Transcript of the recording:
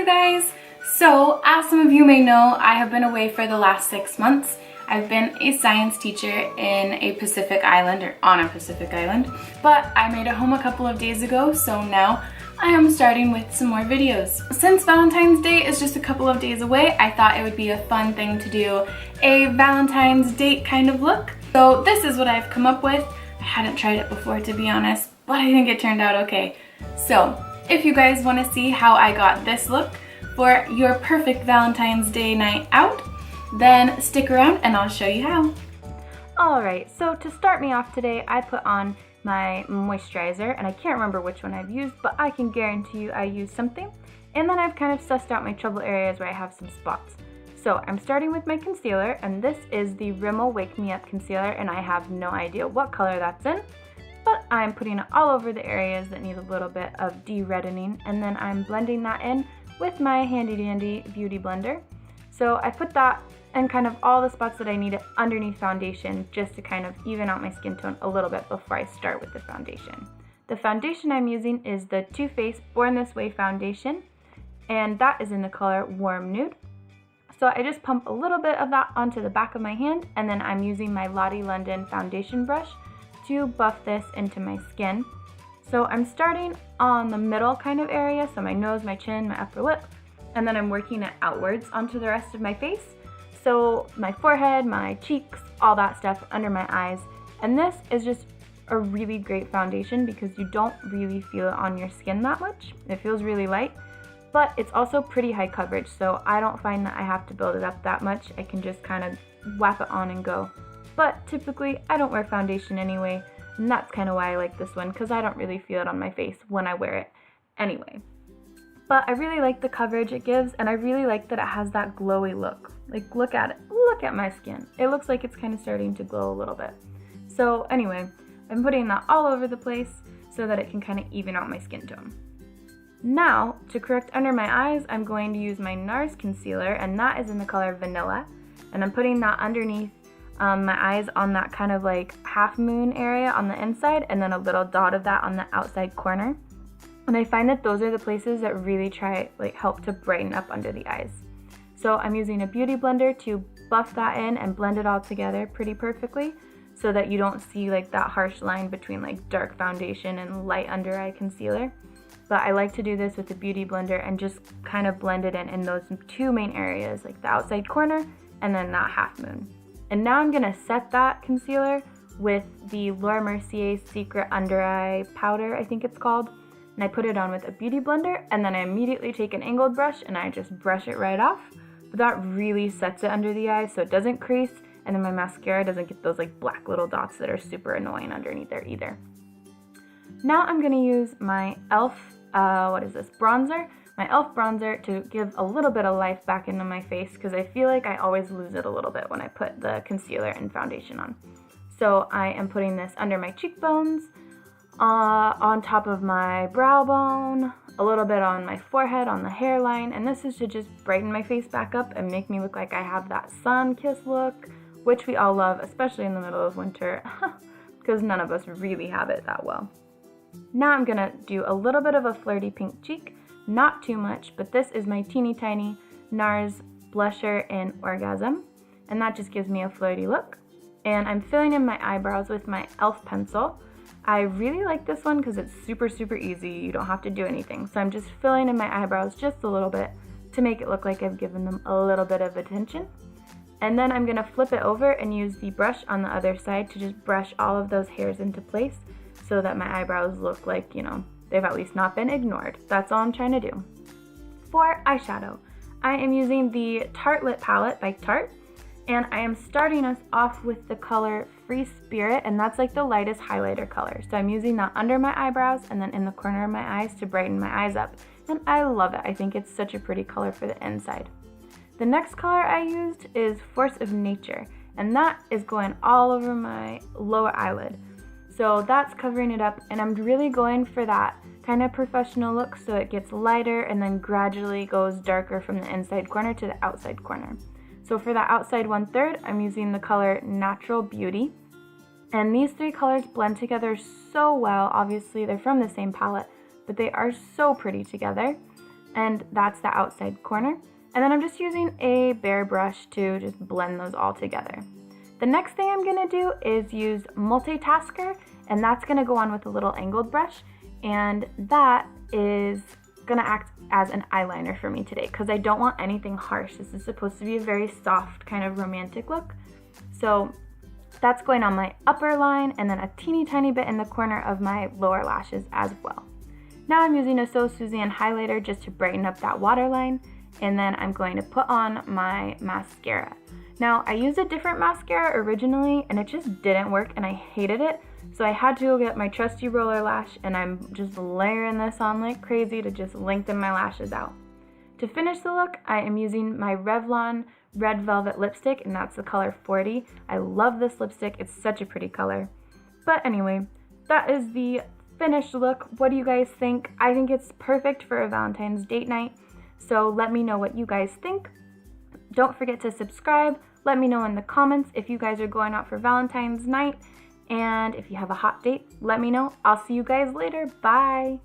guys! So, as some of you may know, I have been away for the last 6 months. I've been a science teacher in a Pacific island, or on a Pacific island, but I made it home a couple of days ago, so now I am starting with some more videos. Since Valentine's Day is just a couple of days away, I thought it would be a fun thing to do a Valentine's date kind of look. So this is what I've come up with. I hadn't tried it before, to be honest, but I think it turned out okay. So, if you guys want to see how I got this look for your perfect Valentine's Day night out, then stick around and I'll show you how. Alright, so to start me off today, I put on my moisturizer, and I can't remember which one I've used, but I can guarantee you I used something. And then I've kind of sussed out my trouble areas where I have some spots. So I'm starting with my concealer, and this is the Rimmel Wake Me Up Concealer, and I have no idea what color that's in, but I'm putting it all over the areas that need a little bit of de-reddening, and then I'm blending that in with my handy dandy beauty blender. So I put that in kind of all the spots that I need underneath foundation, just to kind of even out my skin tone a little bit before I start with the foundation. The foundation I'm using is the Too Faced Born This Way foundation, and that is in the color Warm Nude. So I just pump a little bit of that onto the back of my hand, and then I'm using my Lottie London foundation brush to buff this into my skin. So I'm starting on the middle kind of area, so my nose, my chin, my upper lip, and then I'm working it outwards onto the rest of my face. So my forehead, my cheeks, all that stuff under my eyes. And this is just a really great foundation because you don't really feel it on your skin that much. It feels really light, but it's also pretty high coverage, so I don't find that I have to build it up that much. I can just kind of whap it on and go. But typically I don't wear foundation anyway, and that's kind of why I like this one, because I don't really feel it on my face when I wear it anyway. But I really like the coverage it gives, and I really like that it has that glowy look. Like, look at it. Look at my skin. It looks like it's kind of starting to glow a little bit. So anyway, I'm putting that all over the place so that it can kind of even out my skin tone. Now, to correct under my eyes, I'm going to use my NARS concealer, and that is in the color Vanilla. And I'm putting that underneath my eyes on that kind of like half moon area on the inside, and then a little dot of that on the outside corner. And I find that those are the places that really help to brighten up under the eyes. So I'm using a beauty blender to buff that in and blend it all together pretty perfectly, so that you don't see like that harsh line between like dark foundation and light under eye concealer. But I like to do this with the beauty blender and just kind of blend it in those two main areas, like the outside corner and then that half moon. And now I'm gonna set that concealer with the Laura Mercier Secret Under Eye Powder, I think it's called. And I put it on with a beauty blender, and then I immediately take an angled brush and I just brush it right off. But that really sets it under the eye so it doesn't crease, and then my mascara doesn't get those like black little dots that are super annoying underneath there either. Now I'm gonna use my e.l.f. bronzer. My e.l.f. bronzer to give a little bit of life back into my face, because I feel like I always lose it a little bit when I put the concealer and foundation on. So I am putting this under my cheekbones, on top of my brow bone, a little bit on my forehead, on the hairline, and this is to just brighten my face back up and make me look like I have that sun-kissed look, which we all love, especially in the middle of winter, because none of us really have it that well. Now I'm gonna do a little bit of a flirty pink cheek, not too much, but this is my teeny tiny NARS blusher in Orgasm, and that just gives me a flirty look. And I'm filling in my eyebrows with my e.l.f. pencil. I really like this one because it's super, super easy. You don't have to do anything. So I'm just filling in my eyebrows just a little bit to make it look like I've given them a little bit of attention. And then I'm gonna flip it over and use the brush on the other side to just brush all of those hairs into place so that my eyebrows look like, you know, they've at least not been ignored. That's all I'm trying to do. For eyeshadow, I am using the Tarte Lip Palette by Tarte, and I am starting us off with the color Free Spirit, and that's like the lightest highlighter color. So I'm using that under my eyebrows and then in the corner of my eyes to brighten my eyes up. And I love it. I think it's such a pretty color for the inside. The next color I used is Force of Nature, and that is going all over my lower eyelid. So that's covering it up, and I'm really going for that kind of professional look, so it gets lighter and then gradually goes darker from the inside corner to the outside corner. So for that outside 1/3, I'm using the color Natural Beauty. And these three colors blend together so well. Obviously, they're from the same palette, but they are so pretty together. and that's the outside corner. And then I'm just using a bare brush to just blend those all together. The next thing I'm gonna do is use Multitasker, and that's gonna go on with a little angled brush, and that is gonna act as an eyeliner for me today because I don't want anything harsh. This is supposed to be a very soft kind of romantic look. So that's going on my upper line and then a teeny tiny bit in the corner of my lower lashes as well. Now I'm using a So Suzanne highlighter just to brighten up that waterline, and then I'm going to put on my mascara. Now I used a different mascara originally and it just didn't work and I hated it. So I had to go get my trusty roller lash, and I'm just layering this on like crazy to just lengthen my lashes out. To finish the look, I am using my Revlon Red Velvet lipstick, and that's the color 40. I love this lipstick, it's such a pretty color. But anyway, that is the finished look. What do you guys think? I think it's perfect for a Valentine's date night. So let me know what you guys think. Don't forget to subscribe. Let me know in the comments if you guys are going out for Valentine's night. And if you have a hot date, let me know. I'll see you guys later. Bye.